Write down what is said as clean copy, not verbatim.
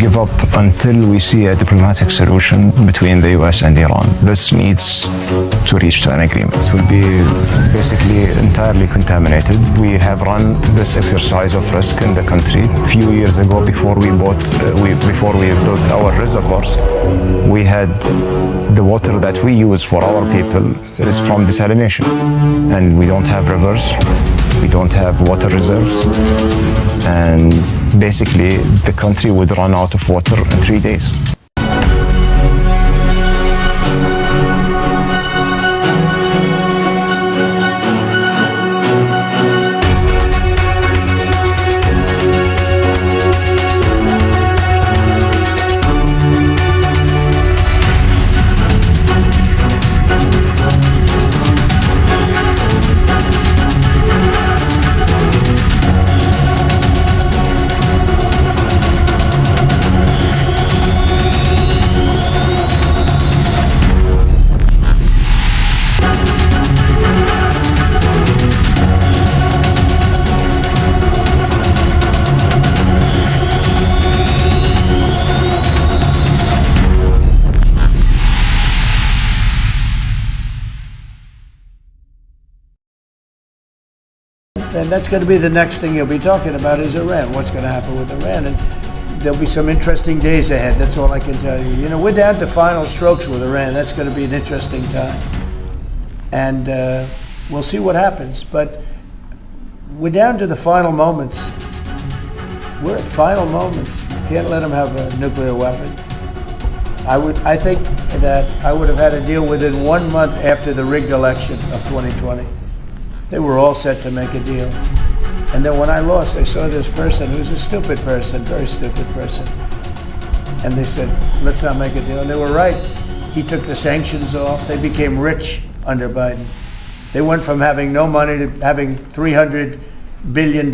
give up until we see a diplomatic solution between the US and Iran. This needs to reach to an agreement. It will be basically entirely contaminated. We have run this exercise of risk in the country a few years ago before we built our reservoirs. We had the water that we use for our people is from desalination, and we don't have rivers. We don't have water reserves, and basically the country would run out of water in 3 days. And that's going to be the next thing you'll be talking about is Iran. What's going to happen with Iran? And there'll be some interesting days ahead. That's all I can tell you. You know, we're down to final strokes with Iran. That's going to be an interesting time. And we'll see what happens. But we're down to the final moments. We're at final moments. Can't let them have a nuclear weapon. I think that I would have had a deal within 1 month after the rigged election of 2020. They were all set to make a deal. And then when I lost, they saw this person who's a stupid person, very stupid person. And they said, let's not make a deal. And they were right. He took the sanctions off. They became rich under Biden. They went from having no money to having $300 billion.